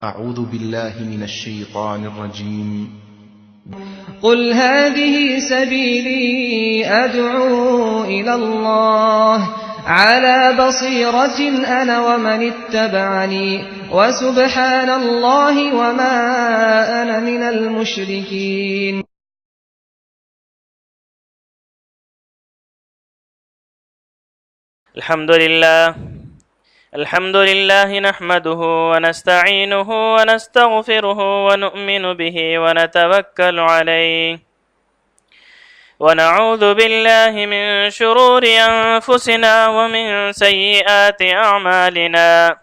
أعوذ بالله من الشيطان الرجيم. قل هذه سبيلي أدعو إلى الله على بصيرة أنا ومن اتبعني وسبحان الله وما أنا من المشركين. الحمد لله نحمده ونستعينه ونستغفره ونؤمن به ونتوكل عليه ونعوذ بالله من شرور أنفسنا ومن سيئات أعمالنا.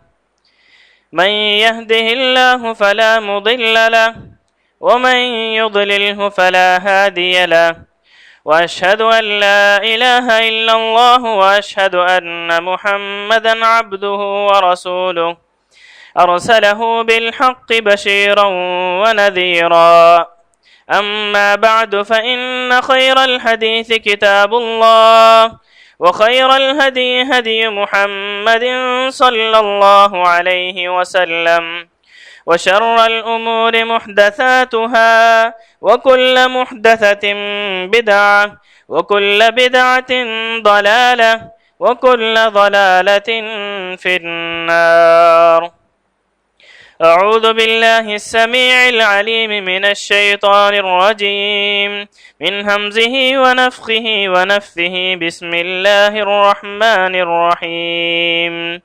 من يهده الله فلا مضل له ومن يضلله فلا هادي له، وأشهد أن لا إله إلا الله وأشهد أن محمدا عبده ورسوله أرسله بالحق بشيرا ونذيرا. أما بعد، فإن خير الحديث كتاب الله، وخير الهدي هدي محمد صلى الله عليه وسلم، وشر الأمور محدثاتها، وكل محدثة بدعة، وكل بدعة ضلالة، وكل ضلالة في النار. أعوذ بالله السميع العليم من الشيطان الرجيم، من همزه ونفخه ونفثه. بسم الله الرحمن الرحيم.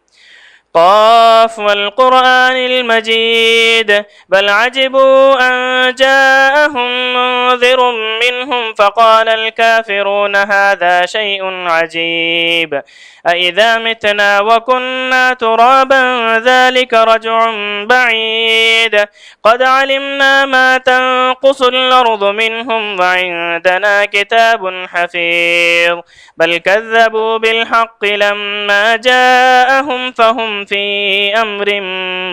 قاف والقرآن المجيد، بل عجبوا أن جاءهم منذر منهم فقال الكافرون هذا شيء عجيب، أإذا متنا وكنا ترابا ذلك رجع بعيد، قد علمنا ما تنقص الأرض منهم وعندنا كتاب حفيظ، بل كذبوا بالحق لما جاءهم فهم في أمر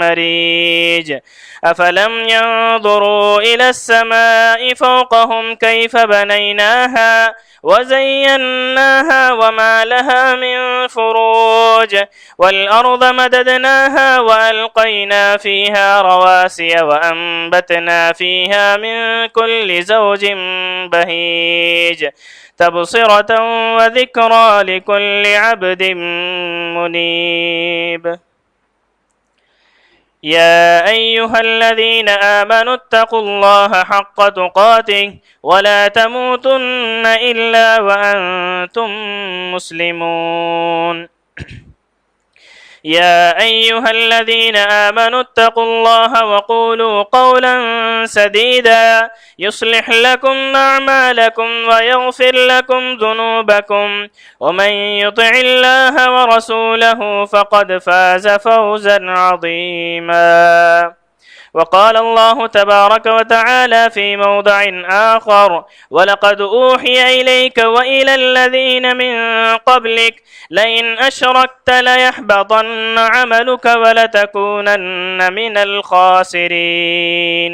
مريج. أفلم ينظروا إلى السماء فوقهم كيف بنيناها وزيناها وما لها من فروج، والأرض مددناها وألقينا فيها رواسي وأنبتنا فيها من كل زوج بهيج، تبصرة وذكرى لكل عبد منيب. يا أيها الذين آمنوا اتقوا الله حق تقاته ولا تموتن إلا وأنتم مسلمون. يا أيها الذين آمنوا اتقوا الله وقولوا قولا سديدا يصلح لكم أعمالكم ويغفر لكم ذنوبكم، ومن يطع الله ورسوله فقد فاز فوزا عظيما. وقال الله تبارك وتعالى في موضع آخر: ولقد أوحي إليك وإلى الذين من قبلك لئن أشركت ليحبطن عملك ولتكونن من الخاسرين.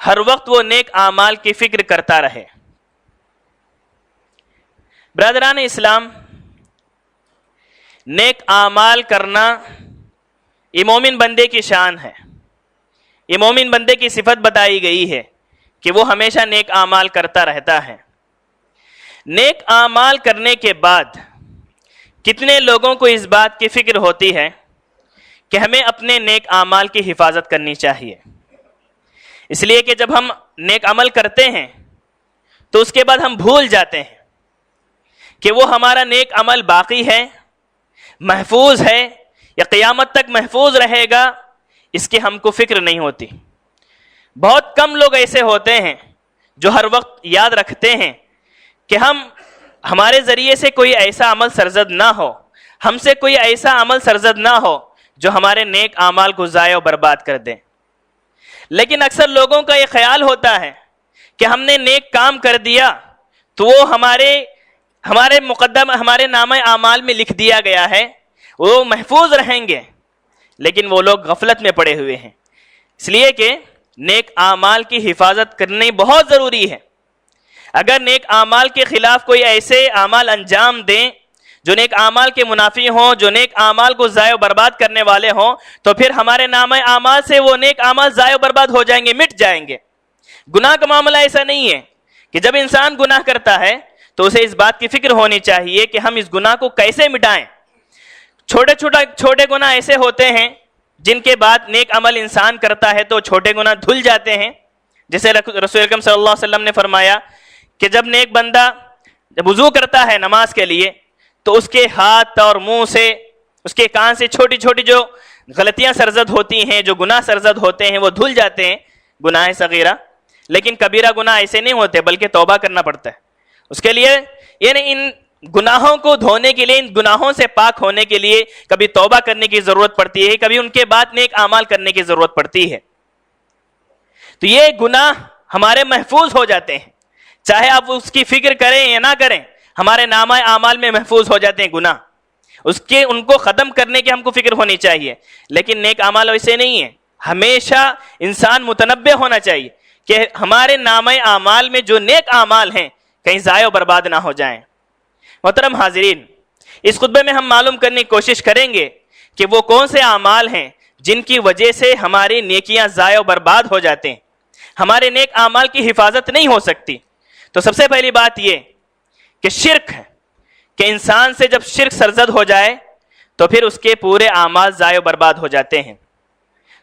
ہر وقت وہ نیک اعمال کی فکر کرتا رہے۔ برادران اسلام، نیک اعمال کرنا یہ مومن بندے کی شان ہے، یہ مومن بندے کی صفت بتائی گئی ہے کہ وہ ہمیشہ نیک اعمال کرتا رہتا ہے۔ نیک اعمال کرنے کے بعد کتنے لوگوں کو اس بات کی فکر ہوتی ہے کہ ہمیں اپنے نیک اعمال کی حفاظت کرنی چاہیے، اس لیے کہ جب ہم نیک عمل کرتے ہیں تو اس کے بعد ہم بھول جاتے ہیں کہ وہ ہمارا نیک عمل باقی ہے، محفوظ ہے یا قیامت تک محفوظ رہے گا، اس کی ہم کو فکر نہیں ہوتی۔ بہت کم لوگ ایسے ہوتے ہیں جو ہر وقت یاد رکھتے ہیں کہ ہمارے ذریعے سے کوئی ایسا عمل سرزد نہ ہو، ہم سے کوئی ایسا عمل سرزد نہ ہو جو ہمارے نیک اعمال کو ضائع و برباد کر دیں۔ لیکن اکثر لوگوں کا یہ خیال ہوتا ہے کہ ہم نے نیک کام کر دیا تو وہ ہمارے مقدم ہمارے نامہ اعمال میں لکھ دیا گیا ہے، وہ محفوظ رہیں گے، لیکن وہ لوگ غفلت میں پڑے ہوئے ہیں۔ اس لیے کہ نیک اعمال کی حفاظت کرنی بہت ضروری ہے۔ اگر نیک اعمال کے خلاف کوئی ایسے اعمال انجام دیں جو نیک اعمال کے منافی ہوں، جو نیک اعمال کو ضائع و برباد کرنے والے ہوں، تو پھر ہمارے نامہ اعمال سے وہ نیک اعمال ضائع و برباد ہو جائیں گے، مٹ جائیں گے۔ گناہ کا معاملہ ایسا نہیں ہے کہ جب انسان گناہ کرتا ہے تو اسے اس بات کی فکر ہونی چاہیے کہ ہم اس گناہ کو کیسے مٹائیں۔ چھوٹے گناہ ایسے ہوتے ہیں جن کے بعد نیک عمل انسان کرتا ہے تو چھوٹے گناہ دھل جاتے ہیں، جیسے رسول اکرم صلی اللہ علیہ وسلم نے فرمایا کہ جب نیک بندہ جب وضو کرتا ہے نماز کے لیے تو اس کے ہاتھ اور منہ سے، اس کے کان سے چھوٹی چھوٹی جو غلطیاں سرزد ہوتی ہیں، جو گناہ سرزد ہوتے ہیں، وہ دھل جاتے ہیں، گناہ صغیرہ۔ لیکن کبیرہ گناہ ایسے نہیں ہوتے، بلکہ توبہ کرنا پڑتا ہے اس کے لیے، یعنی ان گناہوں کو دھونے کے لیے، ان گناہوں سے پاک ہونے کے لیے کبھی توبہ کرنے کی ضرورت پڑتی ہے، کبھی ان کے بعد نیک اعمال کرنے کی ضرورت پڑتی ہے۔ تو یہ گناہ ہمارے محفوظ ہو جاتے ہیں، چاہے آپ اس کی فکر کریں یا نہ کریں، ہمارے نامہ اعمال میں محفوظ ہو جاتے ہیں گناہ، ان کو ختم کرنے کی ہم کو فکر ہونی چاہیے۔ لیکن نیک اعمال ویسے نہیں ہیں، ہمیشہ انسان متنبہ ہونا چاہیے کہ ہمارے نامہ اعمال میں جو نیک اعمال ہیں کہیں ضائع و برباد نہ ہو جائیں۔ محترم حاضرین، اس خطبے میں ہم معلوم کرنے کی کوشش کریں گے کہ وہ کون سے اعمال ہیں جن کی وجہ سے ہماری نیکیاں ضائع و برباد ہو جاتے ہیں، ہمارے نیک اعمال کی حفاظت نہیں ہو سکتی۔ تو سب سے پہلی بات یہ کہ شرک ہے، کہ انسان سے جب شرک سرزد ہو جائے تو پھر اس کے پورے اعمال ضائع و برباد ہو جاتے ہیں۔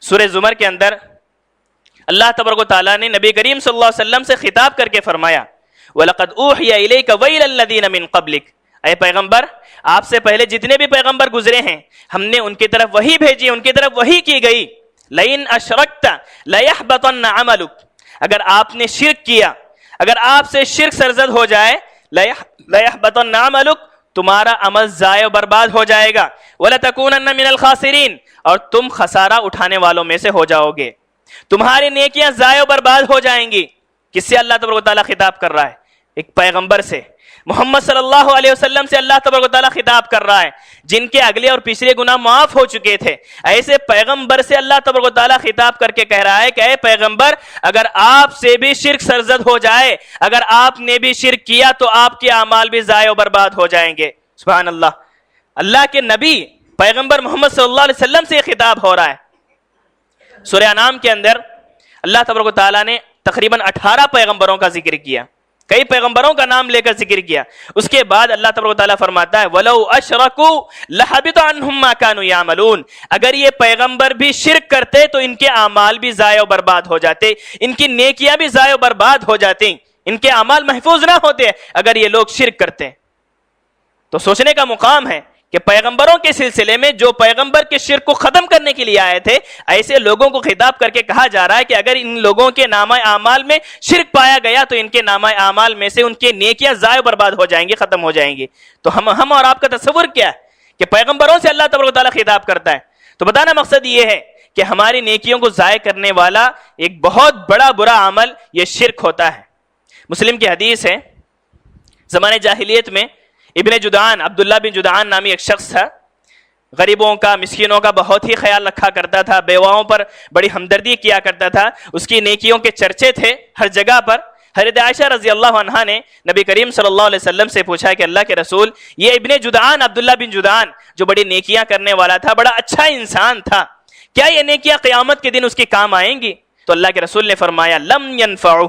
سورہ زمر کے اندر اللہ تبارک و تعالیٰ نے نبی کریم صلی اللہ علیہ وسلم سے خطاب کر کے فرمایا وَلَقَدْ أُوحِيَ إِلَيْكَ وَإِلَى الَّذِينَ مِن قَبْلِكَ، اے پیغمبر آپ سے پہلے جتنے بھی پیغمبر گزرے ہیں ہم نے ان کی طرف وحی بھیجی، ان کی طرف وحی کی گئی، لَإِنْ أَشْرَكْتَ لَيَحْبَطَنَّ عَمَلُكَ، اگر آپ نے شرک کیا، اگر آپ سے شرک سرزد ہو جائے، لَيَحْبَطَنَّ عَمَلُكَ، تمہارا عمل ضائع و برباد ہو جائے گا، وَلَتَكُونَنَّ مِنَ الْخَاسِرِينَ، اور تم خسارہ اٹھانے والوں میں سے ہو جاؤ گے، تمہاری نیکیاں ضائع و برباد ہو جائیں گی۔ کس سے اللہ تبارک و تعالیٰ خطاب کر رہا ہے؟ ایک پیغمبر سے، محمد صلی اللہ علیہ وسلم سے اللہ تبارک و تعالیٰ خطاب کر رہا ہے، جن کے اگلے اور پچھلے گناہ معاف ہو چکے تھے۔ ایسے پیغمبر سے اللہ تبارک و تعالیٰ خطاب کر کے کہہ رہا ہے کہ اے پیغمبر اگر آپ سے بھی شرک سرزد ہو جائے، اگر آپ نے بھی شرک کیا تو آپ کے اعمال بھی ضائع و برباد ہو جائیں گے۔ سبحان اللہ، اللہ کے نبی پیغمبر محمد صلی اللہ علیہ وسلم سے خطاب ہو رہا ہے۔ سورہ انعام کے اندر اللہ تبارک و تعالیٰ نے تقریباً 18 پیغمبروں کا ذکر کیا، کئی پیغمبروں کا نام لے کر ذکر کیا۔ اس کے بعد اللہ تبارک و تعالیٰ فرماتا ہے وَلَوْ أَشْرَكُوا لَحَبِطَ عَنْهُمْ مَا كَانُوا يَعْمَلُونَ، اگر یہ پیغمبر بھی شرک کرتے تو ان کے اعمال بھی ضائع و برباد ہو جاتے، ان کی نیکیاں بھی ضائع و برباد ہو جاتی، ان کے اعمال محفوظ نہ ہوتے اگر یہ لوگ شرک کرتے۔ تو سوچنے کا مقام ہے کہ پیغمبروں کے سلسلے میں جو پیغمبر کے شرک کو ختم کرنے کے لیے آئے تھے، ایسے لوگوں کو خطاب کر کے کہا جا رہا ہے کہ اگر ان لوگوں کے نامہ اعمال میں شرک پایا گیا تو ان کے نامہ اعمال میں سے ان کے نیکیاں ضائع برباد ہو جائیں گی، ختم ہو جائیں گی۔ تو ہم اور آپ کا تصور کیا ہے کہ پیغمبروں سے اللہ تبارک و تعالیٰ خطاب کرتا ہے؟ تو بتانا مقصد یہ ہے کہ ہماری نیکیوں کو ضائع کرنے والا ایک بہت بڑا برا عمل یہ شرک ہوتا ہے۔ مسلم کی حدیث ہے، زمانے جاہلیت میں ابن جدعان، عبداللہ بن جدعان نامی ایک شخص تھا، غریبوں کا مسکینوں کا بہت ہی خیال رکھا کرتا تھا, بیواؤں پر بڑی ہمدردی کیا کرتا تھا, اس کی نیکیوں کے چرچے تھے ہر جگہ پر. حضرت عائشہ رضی اللہ عنہا نے نبی کریم صلی اللہ علیہ وسلم سے پوچھا کہ اللہ کے رسول, یہ ابن جدعان, عبداللہ بن جدعان جو بڑی نیکیاں کرنے والا تھا, بڑا اچھا انسان تھا, کیا یہ نیکیاں قیامت کے دن اس کی کام آئیں گی؟ تو اللہ کے رسول نے فرمایا لم ينفعو,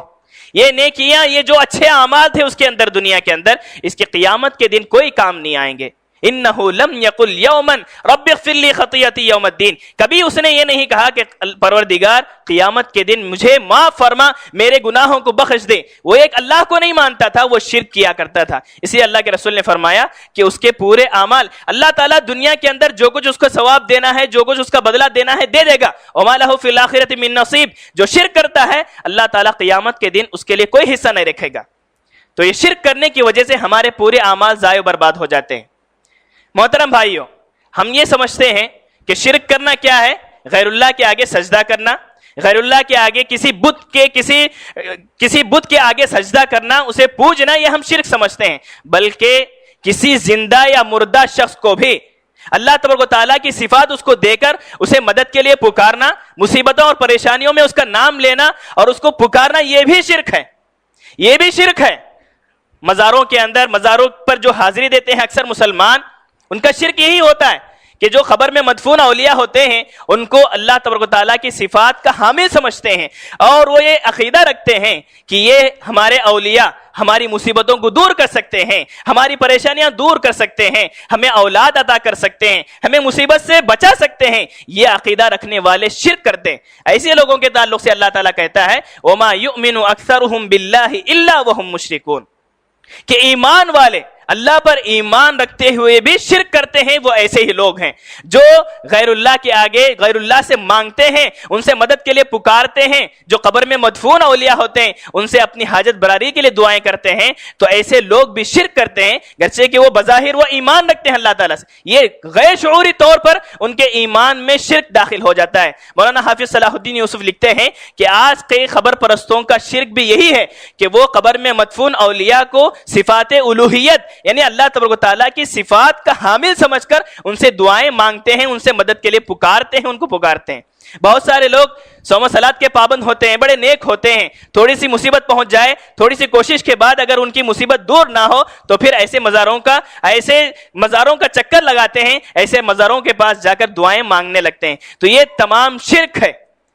یہ نیکیاں, یہ جو اچھے اعمال تھے اس کے اندر دنیا کے اندر, اس کے قیامت کے دن کوئی کام نہیں آئیں گے. انہ لم یقل یوما رب اغفر لی خطیئتی یوم الدین, کبھی اس نے یہ نہیں کہا کہ پروردگار قیامت کے دن مجھے معاف فرما, میرے گناہوں کو بخش دے. وہ ایک اللہ کو نہیں مانتا تھا, وہ شرک کیا کرتا تھا. اسی اللہ کے رسول نے فرمایا کہ اس کے پورے اعمال اللہ تعالیٰ دنیا کے اندر جو کچھ اس کو ثواب دینا ہے, جو کچھ اس کا بدلہ دینا ہے, دے دے گا. وما لہ فی الآخرۃ من نصیب, جو شرک کرتا ہے اللہ تعالیٰ قیامت کے دن اس کے لیے کوئی حصہ نہیں رکھے گا. تو یہ شرک کرنے کی وجہ سے ہمارے پورے اعمال ضائع و برباد ہو جاتے ہیں. محترم بھائیوں, ہم یہ سمجھتے ہیں کہ شرک کرنا کیا ہے؟ غیر اللہ کے آگے سجدہ کرنا, غیر اللہ کے آگے کسی بت کے آگے سجدہ کرنا, اسے پوجنا, یہ ہم شرک سمجھتے ہیں. بلکہ کسی زندہ یا مردہ شخص کو بھی اللہ تبارک و تعالیٰ کی صفات اس کو دے کر اسے مدد کے لیے پکارنا, مصیبتوں اور پریشانیوں میں اس کا نام لینا اور اس کو پکارنا, یہ بھی شرک ہے, یہ بھی شرک ہے. مزاروں کے اندر, مزاروں پر جو حاضری دیتے ہیں اکثر مسلمان, ان کا شرک یہی ہوتا ہے کہ جو قبر میں مدفون اولیاء ہوتے ہیں ان کو اللہ تبارک و تعالیٰ کی صفات کا حامل سمجھتے ہیں, اور وہ یہ عقیدہ رکھتے ہیں کہ یہ ہمارے اولیاء ہماری مصیبتوں کو دور کر سکتے ہیں, ہماری پریشانیاں دور کر سکتے ہیں, ہمیں اولاد عطا کر سکتے ہیں, ہمیں مصیبت سے بچا سکتے ہیں. یہ عقیدہ رکھنے والے شرک کرتے ہیں. ایسے لوگوں کے تعلق سے اللہ تعالیٰ کہتا ہے وَمَا يُؤْمِنُ أَكْثَرُهُمْ بِاللَّهِ إِلَّا وَهُمْ مُشْرِكُونَ, کہ ایمان والے, اللہ پر ایمان رکھتے ہوئے بھی شرک کرتے ہیں, وہ ایسے ہی لوگ ہیں جو غیر اللہ کے آگے غیر اللہ سے مانگتے ہیں, ان سے مدد کے لیے پکارتے ہیں, جو قبر میں مدفون اولیاء ہوتے ہیں ان سے اپنی حاجت براری کے لیے دعائیں کرتے ہیں. تو ایسے لوگ بھی شرک کرتے ہیں, گرچہ کہ وہ بظاہر وہ ایمان رکھتے ہیں اللہ تعالیٰ سے, یہ غیر شعوری طور پر ان کے ایمان میں شرک داخل ہو جاتا ہے. مولانا حافظ صلاح الدین یوسف لکھتے ہیں کہ آج کے خبر پرستوں کا شرک بھی یہی ہے کہ وہ قبر میں مدفون اولیاء کو صفات الوہیت یعنی اللہ تبارک و تعالیٰ کی صفات کا حامل سمجھ کر ان سے دعائیں مانگتے ہیں, ان سے مدد کے لیے پکارتے ہیں, ان کو پکارتے ہیں. بہت سارے لوگ صوم و صلات کے پابند ہوتے ہیں, بڑے نیک ہوتے ہیں, تھوڑی سی مصیبت پہنچ جائے, تھوڑی سی کوشش کے بعد اگر ان کی مصیبت دور نہ ہو تو پھر ایسے مزاروں کا چکر لگاتے ہیں, ایسے مزاروں کے پاس جا کر دعائیں مانگنے لگتے ہیں. تو یہ تمام شرک ہے.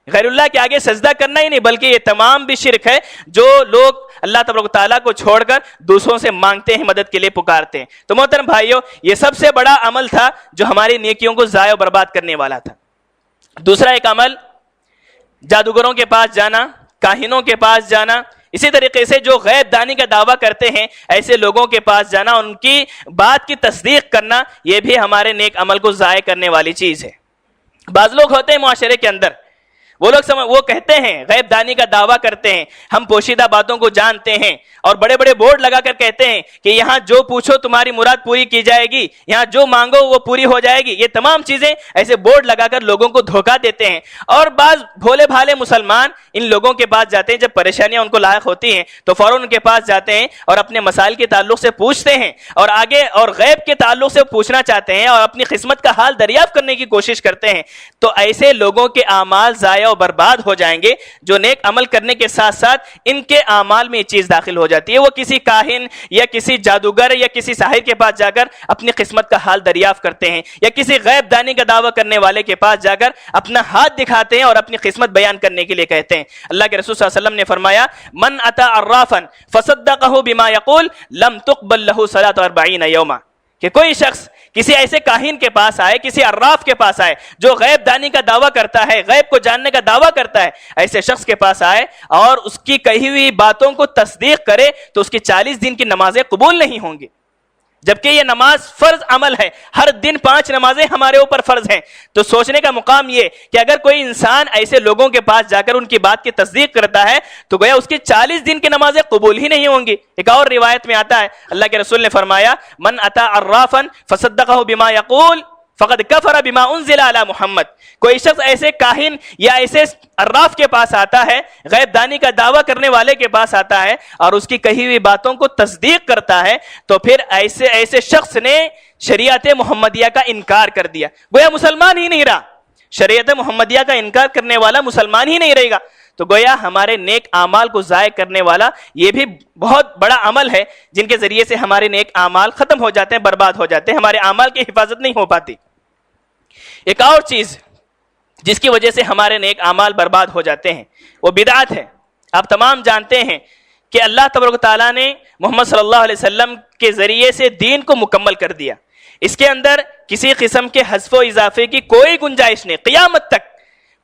غیر اللہ کے آگے سجدہ کرنا ہی نہیں بلکہ یہ تمام بھی شرک ہے جو لوگ اللہ تبارک و تعالیٰ کو چھوڑ کر دوسروں سے مانگتے ہیں, مدد کے لیے پکارتے ہیں. تو محترم بھائیوں, یہ سب سے بڑا عمل تھا جو ہماری نیکیوں کو ضائع و برباد کرنے والا تھا. دوسرا ایک عمل جادوگروں کے پاس جانا, کاہنوں کے پاس جانا, اسی طریقے سے جو غیب دانی کا دعویٰ کرتے ہیں ایسے لوگوں کے پاس جانا, ان کی بات کی تصدیق کرنا, یہ بھی ہمارے نیک عمل کو ضائع کرنے والی چیز ہے. بعض لوگ ہوتے ہیں معاشرے کے اندر, وہ کہتے ہیں, غیب دانی کا دعویٰ کرتے ہیں, ہم پوشیدہ باتوں کو جانتے ہیں, اور بڑے بڑے بورڈ لگا کر کہتے ہیں کہ یہاں جو پوچھو تمہاری مراد پوری کی جائے گی, یہاں جو مانگو وہ پوری ہو جائے گی. یہ تمام چیزیں ایسے بورڈ لگا کر لوگوں کو دھوکہ دیتے ہیں. اور بعض بھولے بھالے مسلمان ان لوگوں کے پاس جاتے ہیں, جب پریشانیاں ان کو لاحق ہوتی ہیں تو فوراً ان کے پاس جاتے ہیں اور اپنے مسائل کے تعلق سے پوچھتے ہیں, اور آگے اور غیب کے تعلق سے پوچھنا چاہتے ہیں اور اپنی قسمت کا حال دریافت کرنے کی کوشش کرتے ہیں. تو ایسے لوگوں کے اعمال ضائع و برباد ہو جائیں گے جو نیک عمل کرنے کے ساتھ ساتھ ان کے اعمال میں یہ چیز داخل ہو جاتی ہے. وہ کسی کاہن یا کسی جادوگر یا کسی ساحر کے پاس جا کر اپنی قسمت کا حال دریافت کرتے ہیں, یا کسی غیب دانی کا دعویٰ کرنے والے کے پاس جا کر اپنا ہاتھ دکھاتے ہیں اور اپنی قسمت بیان کرنے کے لیے کہتے ہیں. اللہ کے رسول صلی اللہ علیہ وسلم نے فرمایا من اتی عرافا فصدقه بما يقول لم تقبل له صلاة 40 یوما, کہ کوئی شخص کسی ایسے کاہن کے پاس آئے, کسی عراف کے پاس آئے جو غیب دانی کا دعویٰ کرتا ہے, غیب کو جاننے کا دعویٰ کرتا ہے, ایسے شخص کے پاس آئے اور اس کی کہی ہوئی باتوں کو تصدیق کرے تو اس کی 40 دن کی نمازیں قبول نہیں ہوں گی. جبکہ یہ نماز فرض عمل ہے, ہر دن 5 نمازیں ہمارے اوپر فرض ہیں. تو سوچنے کا مقام یہ کہ اگر کوئی انسان ایسے لوگوں کے پاس جا کر ان کی بات کی تصدیق کرتا ہے تو گویا اس کی 40 دن کی نمازیں قبول ہی نہیں ہوں گی. ایک اور روایت میں آتا ہے اللہ کے رسول نے فرمایا من اتی عرافا فصدقه بما يقول فقد کفر بما انزل علی محمد. کوئی شخص ایسے کاہن یا ایسے عراف کے پاس آتا ہے, غیب دانی کا دعویٰ کرنے والے کے پاس آتا ہے اور اس کی کہی ہوئی باتوں کو تصدیق کرتا ہے, تو پھر ایسے شخص نے شریعت محمدیہ کا انکار کر دیا, گویا مسلمان ہی نہیں رہا. شریعت محمدیہ کا انکار کرنے والا مسلمان ہی نہیں رہے گا. تو گویا ہمارے نیک اعمال کو ضائع کرنے والا یہ بھی بہت بڑا عمل ہے جن کے ذریعے سے ہمارے نیک اعمال ختم ہو جاتے ہیں, برباد ہو جاتے ہیں, ہمارے اعمال کی حفاظت نہیں ہو پاتی. ایک اور چیز جس کی وجہ سے ہمارے نیک اعمال برباد ہو جاتے ہیں وہ بدعت ہے. آپ تمام جانتے ہیں کہ اللہ تبارک و تعالیٰ نے محمد صلی اللہ علیہ وسلم کے ذریعے سے دین کو مکمل کر دیا. اس کے اندر کسی قسم کے حذف و اضافے کی کوئی گنجائش نہیں, قیامت تک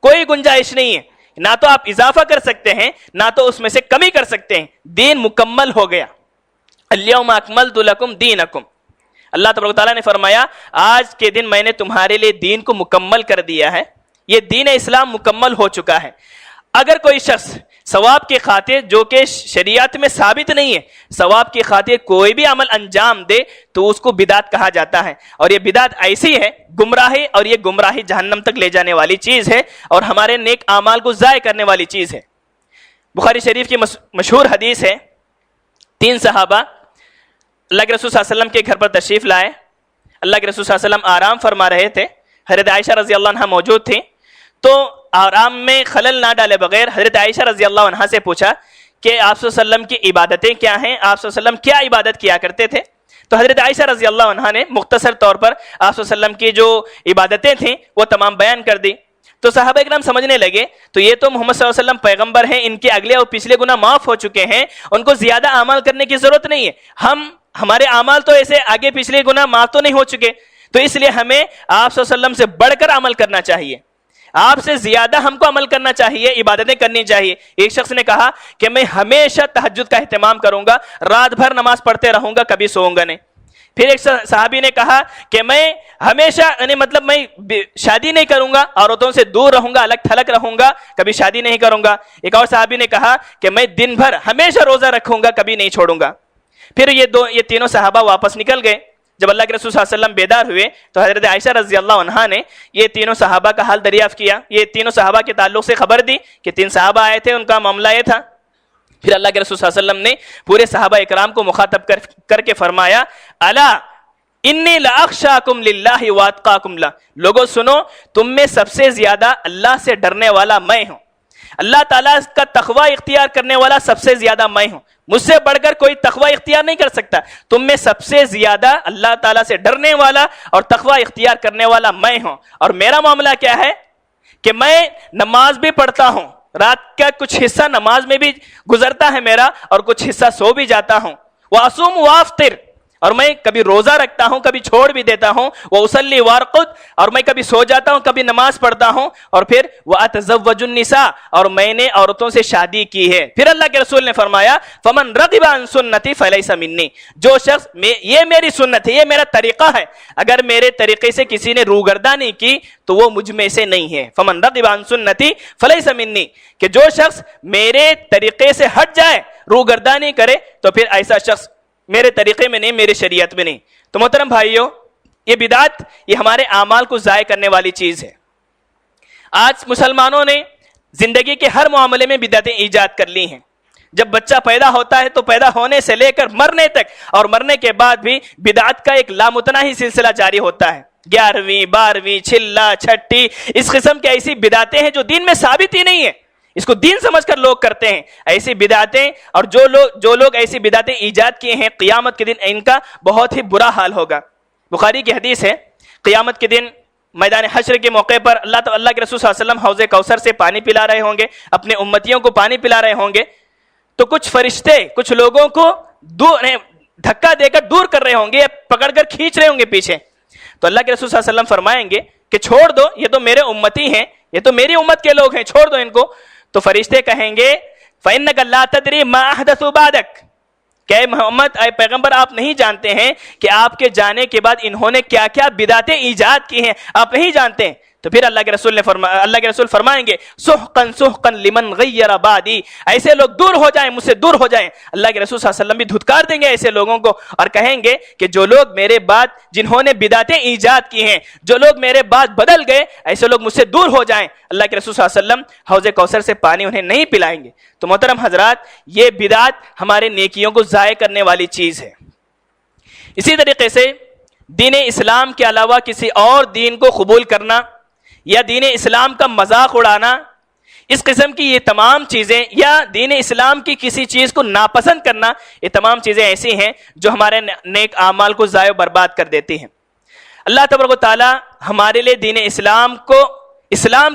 کوئی گنجائش نہیں ہے. نہ تو آپ اضافہ کر سکتے ہیں نہ تو اس میں سے کمی کر سکتے ہیں. دین مکمل ہو گیا. الیوم اکملت لکم دینکم. اللہ تبارک و تعالیٰ نے فرمایا آج کے دن میں نے تمہارے لیے دین کو مکمل کر دیا ہے. یہ دین اسلام مکمل ہو چکا ہے. اگر کوئی شخص ثواب کی خاطر, جو کہ شریعت میں ثابت نہیں ہے, ثواب کی خاطر کوئی بھی عمل انجام دے تو اس کو بدعت کہا جاتا ہے. اور یہ بدعت ایسی ہے گمراہی, اور یہ گمراہی جہنم تک لے جانے والی چیز ہے اور ہمارے نیک اعمال کو ضائع کرنے والی چیز ہے. بخاری شریف کی مشہور حدیث ہے, 3 صحابہ اللہ کے رسول صلی اللہ علیہ وسلم کے گھر پر تشریف لائے. اللہ کے رسول صلی اللہ علیہ وسلم آرام فرما رہے تھے. حضرت عائشہ رضی اللہ عنہ موجود تھیں. تو آرام میں خلل نہ ڈالے بغیر حضرت عائشہ رضی اللہ عنہ سے پوچھا کہ آپ صلی اللہ علیہ وسلم کی عبادتیں کیا ہیں, آپ صلی اللہ علیہ وسلم کیا عبادت کیا کرتے تھے. تو حضرت عائشہ رضی اللہ عنہ نے مختصر طور پر آپ صلی اللہ علیہ وسلم کی جو عبادتیں تھیں وہ تمام بیان کر دی. تو صحابہ اکرام سمجھنے لگے تو یہ تو محمد صلی اللہ علیہ وسلم پیغمبر ہیں, ان کے اگلے اور پچھلے گناہ معاف ہو چکے ہیں, ان کو زیادہ اعمال کرنے کی ضرورت نہیں ہے. ہمارے اعمال تو ایسے آگے پچھلے گناہ معاف تو نہیں ہو چکے, تو اس لیے ہمیں آپ صلی اللہ علیہ وسلم سے بڑھ کر عمل کرنا چاہیے, آپ سے زیادہ ہم کو عمل کرنا چاہیے, عبادتیں کرنی چاہیے. ایک شخص نے کہا کہ میں ہمیشہ تہجد کا اہتمام کروں گا, رات بھر نماز پڑھتے رہوں گا, کبھی سوؤں گا نہیں. پھر ایک صحابی نے کہا کہ میں ہمیشہ مطلب میں شادی نہیں کروں گا, عورتوں سے دور رہوں گا, الگ تھلگ رہوں گا, کبھی شادی نہیں کروں گا. ایک اور صحابی نے کہا کہ میں دن بھر ہمیشہ روزہ رکھوں گا, کبھی نہیں چھوڑوں گا. پھر یہ تینوں صحابہ واپس نکل گئے. جب اللہ کے رسول صلی اللہ علیہ وسلم بیدار ہوئے تو حضرت عائشہ رضی اللہ عنہا نے یہ تینوں صحابہ کا حال دریافت کیا, یہ تینوں صحابہ کے تعلق سے خبر دی کہ 3 صحابہ آئے تھے, ان کا معاملہ یہ تھا. پھر اللہ کے رسول صلی اللہ علیہ وسلم نے پورے صحابہ اکرام کو مخاطب کر کے فرمایا الا انی لاخشاکم للہ واتقاکم لہ, لوگوں سنو تم میں سب سے زیادہ اللہ سے ڈرنے والا میں ہوں, اللہ تعالیٰ کا تقوی اختیار کرنے والا سب سے زیادہ میں ہوں, مجھ سے بڑھ کر کوئی تقوی اختیار نہیں کر سکتا. تم میں سب سے زیادہ اللہ تعالیٰ سے ڈرنے والا اور تقوی اختیار کرنے والا میں ہوں. اور میرا معاملہ کیا ہے کہ میں نماز بھی پڑھتا ہوں, رات کا کچھ حصہ نماز میں بھی گزرتا ہے میرا, اور کچھ حصہ سو بھی جاتا ہوں. وَأَصُومُ وَأَفْطِرُ, اور میں کبھی روزہ رکھتا ہوں, کبھی چھوڑ بھی دیتا ہوں. وَأُصَلِّي وَأَرْقُدُ, اور میں کبھی سو جاتا ہوں, کبھی نماز پڑھتا ہوں. اور پھر وَأَتَزَوَّجُ النِّسَاءَ, اور میں نے عورتوں سے شادی کی ہے. پھر اللہ کے رسول نے فرمایا فَمَنْ رَغِبَ عَنْ سُنَّتِي فَلَيْسَ مِنِّي, جو شخص یہ میری سنت ہے, یہ میرا طریقہ ہے, اگر میرے طریقے سے کسی نے روگردانی کی تو وہ مجھ میں سے نہیں ہے. فَمَنْ رَغِبَ عَنْ سُنَّتِي فَلَيْسَ مِنِّي, کہ جو شخص میرے طریقے سے ہٹ جائے, روگردانی کرے, تو پھر ایسا شخص میرے طریقے میں نہیں, میرے شریعت میں نہیں. تو محترم بھائیو, یہ بدعت یہ ہمارے اعمال کو ضائع کرنے والی چیز ہے. آج مسلمانوں نے زندگی کے ہر معاملے میں بدعتیں ایجاد کر لی ہیں. جب بچہ پیدا ہوتا ہے تو پیدا ہونے سے لے کر مرنے تک, اور مرنے کے بعد بھی بدعت کا ایک لامتناہی سلسلہ جاری ہوتا ہے. 11ویں 12ویں چھلا چھٹی, اس قسم کی ایسی بدعتیں ہیں جو دین میں ثابت ہی نہیں ہے, اس کو دین سمجھ کر لوگ کرتے ہیں ایسی بدعتیں. اور جو لوگ ایسی بدعتیں ایجاد کیے ہیں, قیامت کے دن ان کا بہت ہی برا حال ہوگا. بخاری کی حدیث ہے, قیامت کے دن میدان حشر کے موقع پر اللہ کے رسول صلی اللہ علیہ وسلم حوض کوثر سے پانی پلا رہے ہوں گے, اپنے امتیوں کو پانی پلا رہے ہوں گے. تو کچھ فرشتے کچھ لوگوں کو دھکا دے کر دور کر رہے ہوں گے, پکڑ کر کھینچ رہے ہوں گے پیچھے. تو اللہ کے رسول صلی اللہ علیہ وسلم فرمائیں گے کہ چھوڑ دو, یہ تو میرے امتی ہیں, یہ تو میری امت کے لوگ ہیں, چھوڑ دو ان کو. تو فرشتے کہیں گے فَإِنَّكَ لَا تَدْرِي مَا أَحْدَثُوا بَعْدَكَ, کہ محمد اے پیغمبر آپ نہیں جانتے ہیں کہ آپ کے جانے کے بعد انہوں نے کیا کیا بدعتیں ایجاد کی ہیں, آپ نہیں جانتے ہیں. تو پھر اللہ کے رسول فرمائیں گے سحقن سحقن لمن غیر بعدی، ایسے لوگ دور ہو جائیں، مجھ سے دور ہو جائیں۔ اللہ کے رسول صلی اللہ علیہ وسلم بھی دھتکار دیں گے ایسے لوگوں کو اور کہیں گے کہ جو لوگ میرے بعد، جنہوں نے بدعتیں ایجاد کی ہیں، جو لوگ میرے بعد بدل گئے، ایسے لوگ مجھ سے دور ہو جائیں۔ اللہ کے رسول صلی اللہ علیہ وسلم حوض کوثر سے پانی انہیں نہیں پلائیں گے۔ تو محترم حضرات، یہ بدعت ہمارے نیکیوں کو ضائع کرنے والی چیز ہے۔ اسی طریقے سے دین اسلام کے علاوہ کسی اور دین کو قبول کرنا یا دین اسلام کا مذاق اڑانا، اس قسم کی یہ تمام چیزیں، یا دین اسلام کی کسی چیز کو ناپسند کرنا، یہ تمام چیزیں ایسی ہیں جو ہمارے نیک اعمال کو ضائع و برباد کر دیتی ہیں۔ اللہ تبارک و تعالی ہمارے لیے دین اسلام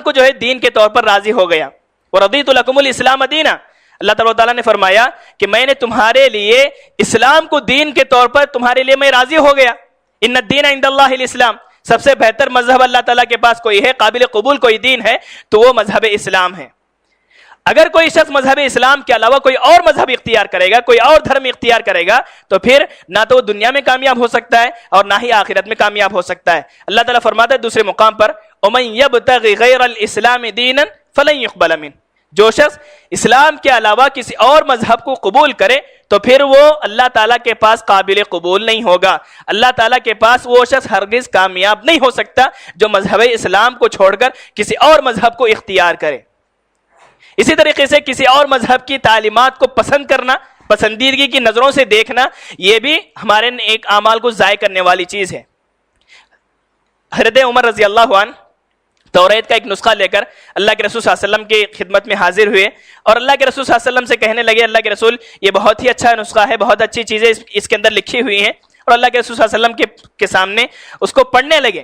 کو جو ہے دین کے طور پر راضی ہو گیا۔ وَرَضِيتُ لَكُمُ الْإِسْلَامَ دِينًا، اللہ تبارک و تعالیٰ نے فرمایا کہ میں نے تمہارے لیے اسلام کو دین کے طور پر تمہارے لیے میں راضی ہو گیا۔ ان الدین عند اللہ الاسلام، سب سے بہتر مذہب اللہ تعالیٰ کے پاس کوئی ہے، قابل قبول کوئی دین ہے تو وہ مذہب اسلام ہے۔ اگر کوئی شخص مذہب اسلام کے علاوہ کوئی اور مذہب اختیار کرے گا، کوئی اور دھرم اختیار کرے گا، تو پھر نہ تو وہ دنیا میں کامیاب ہو سکتا ہے اور نہ ہی آخرت میں کامیاب ہو سکتا ہے۔ اللہ تعالیٰ فرماتا ہے دوسرے مقام پر وَمَن يَبْتَغِ غَيْرَ الْإِسْلَامِ دِينًا فَلَن يُقْبَلَ مِنْهُ، جو شخص اسلام کے علاوہ کسی اور مذہب کو قبول کرے تو پھر وہ اللہ تعالیٰ کے پاس قابل قبول نہیں ہوگا۔ اللہ تعالیٰ کے پاس وہ شخص ہرگز کامیاب نہیں ہو سکتا جو مذہب اسلام کو چھوڑ کر کسی اور مذہب کو اختیار کرے۔ اسی طریقے سے کسی اور مذہب کی تعلیمات کو پسند کرنا، پسندیدگی کی نظروں سے دیکھنا، یہ بھی ہمارے ایک اعمال کو ضائع کرنے والی چیز ہے۔ حضرت عمر رضی اللہ عنہ توریت کا ایک نسخہ لے کر اللہ کے رسول صلی اللہ علیہ وسلم کی خدمت میں حاضر ہوئے اور اللہ کے رسول صلی اللہ علیہ وسلم سے کہنے لگے اللہ کے رسول یہ بہت ہی اچھا نسخہ ہے، بہت اچھی چیزیں اس کے اندر لکھی ہوئی ہیں، اور اللہ کے رسول صلی اللہ علیہ وسلم کے سامنے اس کو پڑھنے لگے۔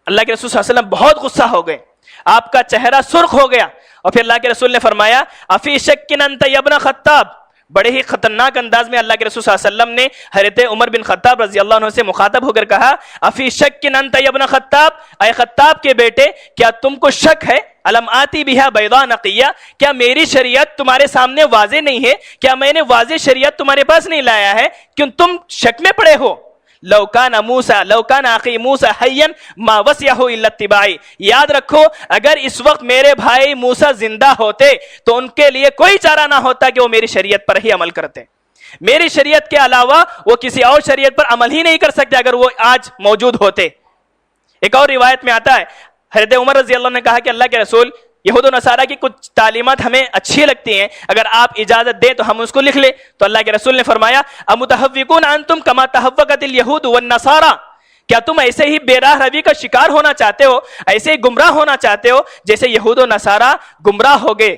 اللہ کے رسول صلی اللہ علیہ وسلم بہت غصہ ہو گئے، آپ کا چہرہ سرخ ہو گیا، اور پھر اللہ کے رسول نے فرمایا افی شک انت یا ابن خطاب، بڑے ہی خطرناک انداز میں اللہ کے رسول صلی اللہ علیہ وسلم نے حضرت عمر بن خطاب رضی اللہ عنہ سے مخاطب ہو کر کہا افی شک انت یا ابن خطاب، اے خطاب کے بیٹے کیا تم کو شک ہے؟ الم آتی بہا بیضاء نقیہ، کیا میری شریعت تمہارے سامنے واضح نہیں ہے؟ کیا میں نے واضح شریعت تمہارے پاس نہیں لایا ہے؟ کیوں تم شک میں پڑے ہو؟ لو کان اخی موسیٰ حیا ما وسعہ الا اتباعی، یاد رکھو اگر اس وقت میرے بھائی موسیٰ زندہ ہوتے تو ان کے لیے کوئی چارہ نہ ہوتا کہ وہ میری شریعت پر ہی عمل کرتے۔ میری شریعت کے علاوہ وہ کسی اور شریعت پر عمل ہی نہیں کر سکتے اگر وہ آج موجود ہوتے۔ ایک اور روایت میں آتا ہے حضرت عمر رضی اللہ عنہ نے کہا کہ اللہ کے رسول یہود و نصارہ کی کچھ تعلیمات ہمیں اچھی لگتی ہیں، اگر آپ اجازت دیں تو ہم اس کو لکھ لیں۔ تو اللہ کے رسول نے فرمایا امتحوقون انتم کما تحوقت الیہود والنصارى، کیا تم ایسے ہی بے راہ روی کا شکار ہونا چاہتے ہو، ایسے ہی گمراہ ہونا چاہتے ہو جیسے یہود و نصارہ گمراہ ہو گئے؟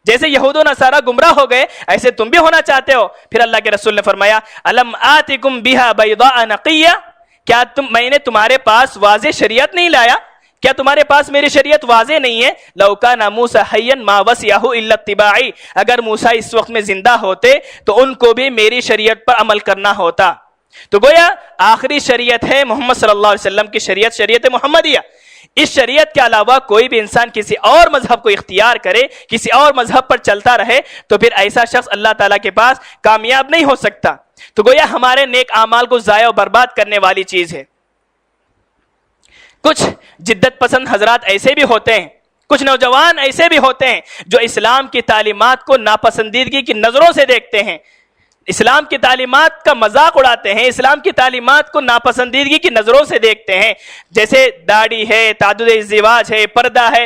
جیسے یہود و نصارہ گمراہ ہو گئے ایسے تم بھی ہونا چاہتے ہو؟ پھر اللہ کے رسول نے فرمایا الم آتکم بہا بیضاء نقیہ، کیا میں نے تمہارے پاس واضح شریعت نہیں لایا؟ کیا تمہارے پاس میری شریعت واضح نہیں ہے؟ لو کان موسیٰ حیا ما وسعہ الا اتباعی، اگر موسیٰ اس وقت میں زندہ ہوتے تو ان کو بھی میری شریعت پر عمل کرنا ہوتا۔ تو گویا آخری شریعت ہے محمد صلی اللہ علیہ وسلم کی شریعت، شریعت محمدیہ۔ اس شریعت کے علاوہ کوئی بھی انسان کسی اور مذہب کو اختیار کرے، کسی اور مذہب پر چلتا رہے تو پھر ایسا شخص اللہ تعالیٰ کے پاس کامیاب نہیں ہو سکتا۔ تو گویا ہمارے نیک اعمال کو ضائع و برباد کرنے والی چیز ہے۔ کچھ جدت پسند حضرات ایسے بھی ہوتے ہیں، کچھ نوجوان ایسے بھی ہوتے ہیں جو اسلام کی تعلیمات کو ناپسندیدگی کی نظروں سے دیکھتے ہیں، اسلام کی تعلیمات کا مذاق اڑاتے ہیں، اسلام کی تعلیمات کو ناپسندیدگی کی نظروں سے دیکھتے ہیں، جیسے داڑھی ہے، تعدد ازدواج ہے، پردہ ہے،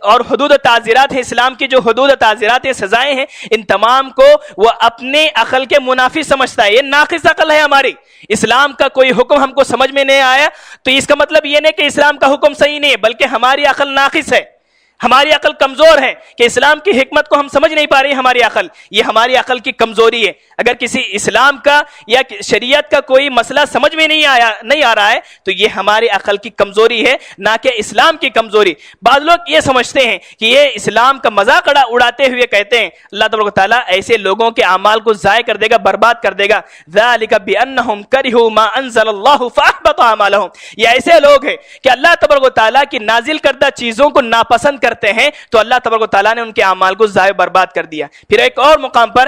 اور حدود و تعزیرات ہے۔ اسلام کی جو حدود و تعزیرات سزائیں ہیں ان تمام کو وہ اپنے عقل کے منافی سمجھتا ہے۔ یہ ناقص عقل ہے ہماری، اسلام کا کوئی حکم ہم کو سمجھ میں نہیں آیا تو اس کا مطلب یہ نہیں کہ اسلام کا حکم صحیح نہیں ہے، بلکہ ہماری عقل ناقص ہے، ہماری عقل کمزور ہے کہ اسلام کی حکمت کو ہم سمجھ نہیں پا رہے ہیں۔ ہماری عقل، یہ ہماری عقل کی کمزوری ہے۔ اگر کسی اسلام کا یا شریعت کا کوئی مسئلہ سمجھ میں نہیں آ رہا ہے تو یہ ہماری عقل کی کمزوری ہے، نہ کہ اسلام کی کمزوری۔ بعض لوگ یہ سمجھتے ہیں کہ یہ اسلام کا مذاق اڑاتے ہوئے کہتے ہیں اللہ تبارک و تعالیٰ ایسے لوگوں کے اعمال کو ضائع کر دے گا، برباد کر دے گا۔ ذالک بانہم کرہوا ما انزل اللہ فاحبط اعمالہم، یہ ایسے لوگ ہیں کہ اللہ تبارک و تعالیٰ کی نازل کردہ چیزوں کو ناپسند کرتے ہیں تو اللہ تبارک و تعالیٰ نے ان کے اعمال کو ضائع برباد کر دیا۔ پھر ایک اور مقام پر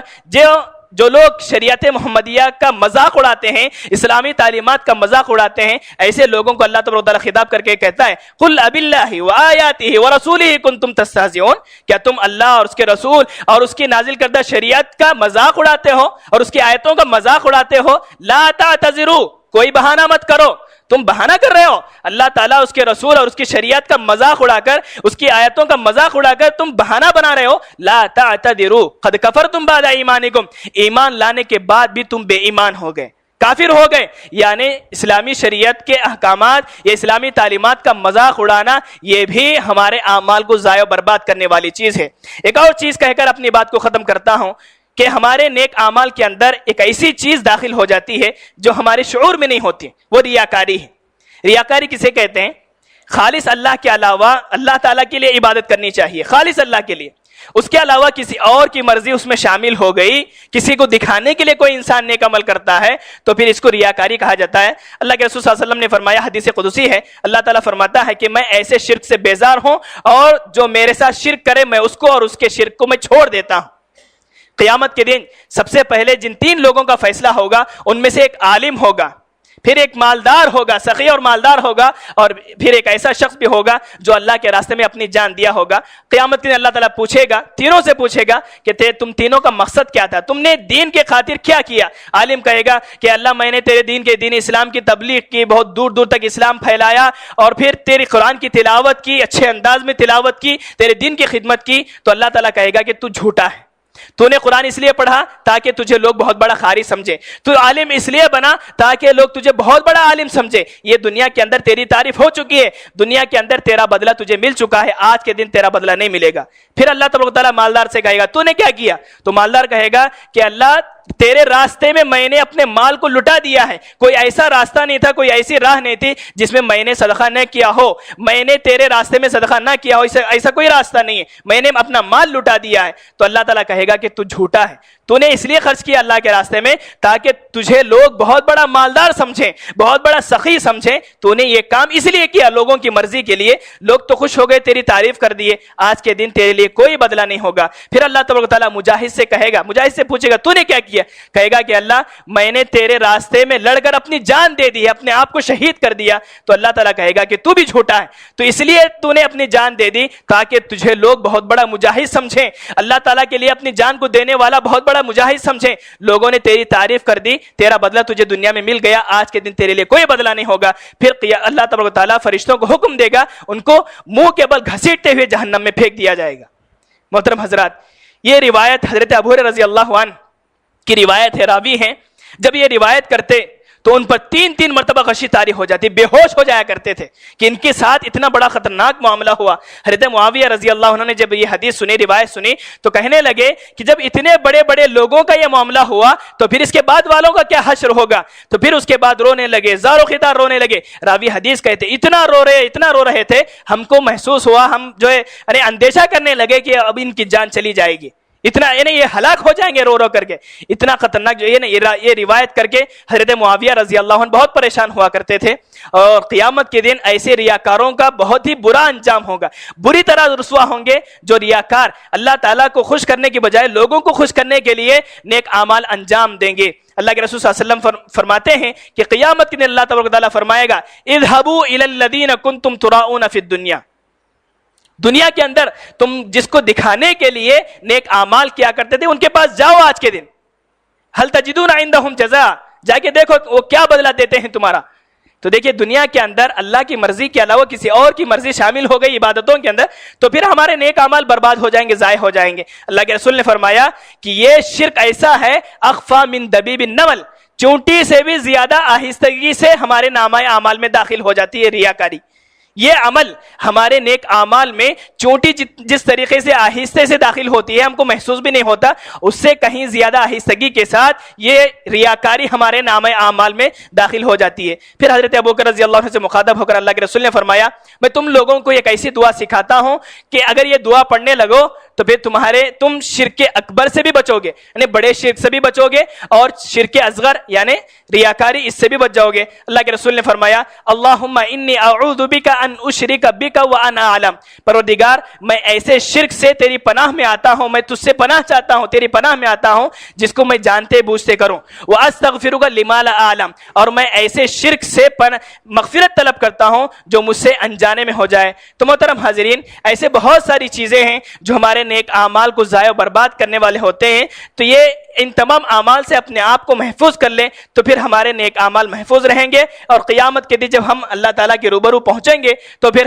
جو لوگ شریعت محمدیہ کا مذاق اڑاتے ہیں، اسلامی تعلیمات کا مذاق اڑاتے ہیں، ایسے لوگوں کو اللہ تبارک و تعالیٰ خطاب کر کے کہتا ہے قل اب اللہ وآیاتہ ورسولہ کنتم تستہزئون، کیا تم اللہ اور اس کے رسول اور اس کی نازل کردہ شریعت کا مذاق اڑاتے ہو اور اس کی آیتوں کا مذاق اڑاتے ہو؟ لا تعتذروا، کوئی بہانہ مت کرو، تم بہانہ کر رہے ہو، اللہ تعالیٰ اس کے رسول اور اس کی شریعت کا مذاق اڑا کر، اس کی آیتوں کا مذاق اڑا کر تم بہانہ بنا رہے ہو۔ لا تعتذروا قد کفرتم بعد ایمانکم، ایمان لانے کے بعد بھی تم بے ایمان ہو گئے، کافر ہو گئے۔ یعنی اسلامی شریعت کے احکامات یا اسلامی تعلیمات کا مذاق اڑانا یہ بھی ہمارے اعمال کو ضائع و برباد کرنے والی چیز ہے۔ ایک اور چیز کہہ کر اپنی بات کو ختم کرتا ہوں کہ ہمارے نیک اعمال کے اندر ایک ایسی چیز داخل ہو جاتی ہے جو ہمارے شعور میں نہیں ہوتی، وہ ریاکاری ہے۔ ریاکاری کسے کہتے ہیں؟ خالص اللہ کے علاوہ اللہ تعالیٰ کے لیے عبادت کرنی چاہیے، خالص اللہ کے لیے، اس کے علاوہ کسی اور کی مرضی اس میں شامل ہو گئی، کسی کو دکھانے کے لیے کوئی انسان نیک عمل کرتا ہے تو پھر اس کو ریاکاری کہا جاتا ہے۔ اللہ کے رسول صلی اللہ علیہ وسلم نے فرمایا، حدیث قدسی ہے، اللہ تعالیٰ فرماتا ہے کہ میں ایسے شرک سے بیزار ہوں اور جو میرے ساتھ شرک کرے میں اس کو اور اس کے شرک کو میں چھوڑ دیتا ہوں۔ قیامت کے دن سب سے پہلے جن 3 لوگوں کا فیصلہ ہوگا ان میں سے ایک عالم ہوگا، پھر ایک مالدار ہوگا، سخی اور مالدار ہوگا، اور پھر ایک ایسا شخص بھی ہوگا جو اللہ کے راستے میں اپنی جان دیا ہوگا۔ قیامت کے دن اللہ تعالیٰ پوچھے گا، تینوں سے پوچھے گا کہ تم تینوں کا مقصد کیا تھا، تم نے دین کے خاطر کیا کیا؟ عالم کہے گا کہ اللہ میں نے تیرے دین کے دین اسلام کی تبلیغ کی، بہت دور دور تک اسلام پھیلایا، اور پھر تیری قرآن کی تلاوت کی، اچھے انداز میں تلاوت کی، تیرے دین کی خدمت کی۔ تو اللہ تعالیٰ کہے گا کہ تو جھوٹا ہے، تو نے قرآن اس لیے پڑھا تاکہ تجھے لوگ بہت بڑا قاری سمجھے، تو عالم اس لیے بنا تاکہ لوگ تجھے بہت بڑا عالم سمجھے۔ یہ دنیا کے اندر تیری تعریف ہو چکی ہے، دنیا کے اندر تیرا بدلہ تجھے مل چکا ہے، آج کے دن تیرا بدلہ نہیں ملے گا۔ پھر اللہ تبارک و تعالیٰ مالدار سے کہے گا تو نے کیا کیا؟ تو مالدار کہے گا کہ اللہ تیرے راستے میں نے اپنے مال کو لٹا دیا ہے، کوئی ایسا راستہ نہیں تھا، کوئی ایسی راہ نہیں تھی جس میں میں نے صدقہ نہ کیا ہو، میں نے تیرے راستے میں صدقہ نہ کیا ہو، ایسا کوئی راستہ نہیں ہے، میں نے اپنا مال لٹا دیا ہے۔ تو اللہ تعالیٰ کہے گا کہ تو جھوٹا ہے، تو نے اس لیے خرچ کیا اللہ کے راستے میں تاکہ تجھے لوگ بہت بڑا مالدار سمجھیں، بہت بڑا سخی سمجھیں، تو نے یہ کام اس لیے کیا لوگوں کی مرضی کے لیے، لوگ تو خوش ہو گئے، تیری تعریف کر دیے، آج کے دن تیرے لیے کوئی بدلہ نہیں ہوگا۔ پھر اللہ تبارک و تعالیٰ مجاہد سے کہے گا، مجاہد سے پوچھے گا تو نے کیا کیا؟ کہے گا کہ اللہ میں نے تیرے راستے میں لڑ کر اپنی جان دے دی ہے، اپنے آپ کو شہید کر دیا۔ تو اللہ تعالیٰ کہے گا کہ تو بھی جھوٹا ہے، تو اس لیے تو نے اپنی جان دے دی تاکہ تجھے لوگ بہت بڑا مجاہد سمجھیں، اللہ تعالیٰ کے لیے اپنی جان کو دینے والا بہت بڑا مجاہد سمجھیں۔ لوگوں نے تیری تعریف کر دی، تیرا بدلہ تجھے دنیا میں مل گیا، آج کے دن تیرے لیے کوئی بدلہ نہیں ہوگا۔ پھر اللہ تبارک و تعالیٰ فرشتوں کو حکم دے گا، ان کو منہ کے بل گھسیٹتے ہوئے جہنم میں پھینک دیا جائے گا۔ محترم حضرات، یہ روایت حضرت ابو ہریرہ رضی اللہ عنہ کی روایت ہے، راوی ہیں، جب یہ روایت کرتے تو ان پر 3 مرتبہ غشی طاری ہو جاتی، بے ہوش ہو جایا کرتے تھے کہ ان کے ساتھ اتنا بڑا خطرناک معاملہ ہوا۔ حضرت معاویہ رضی اللہ عنہ نے جب یہ حدیث سنی، روایت سنی، تو کہنے لگے کہ جب اتنے بڑے بڑے لوگوں کا یہ معاملہ ہوا تو پھر اس کے بعد والوں کا کیا حشر ہوگا؟ تو پھر اس کے بعد رونے لگے، زار و خطار رونے لگے۔ راوی حدیث کہتے اتنا رو رہے تھے، ہم کو محسوس ہوا، ہم جو ہے اندیشہ کرنے لگے کہ اب ان کی جان چلی جائے گی، اتنا یعنی یہ ہلاک ہو جائیں گے رو رو کر کے، اتنا خطرناک جو ہے یہ روایت کر کے حضرت معاویہ رضی اللہ عنہ بہت پریشان ہوا کرتے تھے۔ اور قیامت کے دن ایسے ریاکاروں کا بہت ہی برا انجام ہوگا، بری طرح رسوا ہوں گے جو ریاکار اللہ تعالیٰ کو خوش کرنے کی بجائے لوگوں کو خوش کرنے کے لیے نیک اعمال انجام دیں گے۔ اللہ کے رسول صلی اللہ علیہ وسلم فرماتے ہیں کہ قیامت کے دن اللہ تبارک و تعالیٰ فرمائے گا اذهبوا الى الذين كنتم تراؤون في الدنيا، دنیا کے اندر تم جس کو دکھانے کے لیے نیک اعمال کیا کرتے تھے ان کے پاس جاؤ آج کے دن، هل تجدون عندهم جزاء، جا کے دیکھو وہ کیا بدلہ دیتے ہیں تمہارا۔ تو دیکھیے دنیا کے اندر اللہ کی مرضی کے علاوہ کسی اور کی مرضی شامل ہو گئی عبادتوں کے اندر تو پھر ہمارے نیک اعمال برباد ہو جائیں گے، ضائع ہو جائیں گے۔ اللہ کے رسول نے فرمایا کہ یہ شرک ایسا ہے اخفا من دبیب النمل، چونٹی سے بھی زیادہ آہستگی سے ہمارے نامہ اعمال میں داخل ہو جاتی ہے ریاکاری۔ یہ عمل ہمارے نیک اعمال میں چونٹی جس طریقے سے آہستہ سے داخل ہوتی ہے ہم کو محسوس بھی نہیں ہوتا، اس سے کہیں زیادہ آہستگی کے ساتھ یہ ریاکاری ہمارے نامہ اعمال میں داخل ہو جاتی ہے۔ پھر حضرت ابوبکر رضی اللہ عنہ سے مخاطب ہو کر اللہ کے رسول نے فرمایا میں تم لوگوں کو ایک ایسی دعا سکھاتا ہوں کہ اگر یہ دعا پڑھنے لگو تو پھر تم شرک اکبر سے بھی بچو گے، یعنی بڑے شرک سے بھی بچو گے، اور شرک اصغر یعنی ریاکاری اس سے بھی بچ جاؤ گے۔ اللہ کے رسول نے فرمایا اللہم انی اعوذ بک ان اشرک بک وانا اعلم، پروردگار میں ایسے شرک سے تیری پناہ میں آتا ہوں، میں تجھ سے پناہ چاہتا ہوں، تیری پناہ میں آتا ہوں جس کو میں جانتے بوجھتے کروں، واستغفرک لما لا اعلم، اور میں ایسے شرک سے مغفرت طلب کرتا ہوں جو مجھ سے انجانے میں ہو جائے۔ تو محترم حاضرین، ایسے بہت ساری چیزیں ہیں جو ہمارے نیک اعمال کو ضائع و برباد کرنے والے ہوتے ہیں، تو یہ ان تمام اعمال سے اپنے آپ کو محفوظ کر لیں تو پھر ہمارے نیک اعمال محفوظ رہیں گے، اور قیامت کے دن جب ہم اللہ تعالیٰ کے روبرو پہنچیں گے تو پھر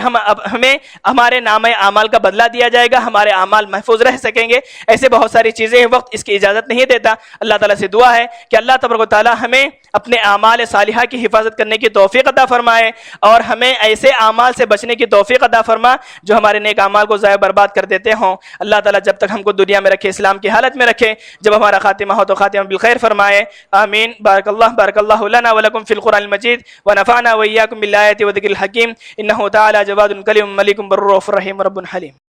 ہمیں ہمارے نامہ اعمال کا بدلہ دیا جائے گا، ہمارے اعمال محفوظ رہ سکیں گے۔ ایسے بہت ساری چیزیں ہیں، وقت اس کی اجازت نہیں دیتا۔ اللہ تعالیٰ سے دعا ہے کہ اللہ تبارک و تعالیٰ ہمیں اپنے اعمال صالحہ کی حفاظت کرنے کی توفیق عطا فرمائے، اور ہمیں ایسے اعمال سے بچنے کی توفیق عطا فرما جو ہمارے نیک اعمال کو ضائع برباد کر دیتے ہوں۔ اللہ تعالیٰ جب تک ہم کو دنیا میں رکھے اسلام کی حالت میں رکھے، جب ہمارا خاتمہ ہو تو خاتمہ بالخیر فرمائے، آمین۔ بارک اللہ لنا ولکم فی القرآن المجید ونفعنا وإیاکم بالآیات والذکر الحکیم، انہ تعالی جواد کریم ملک بر رؤوف رحیم رب حلیم۔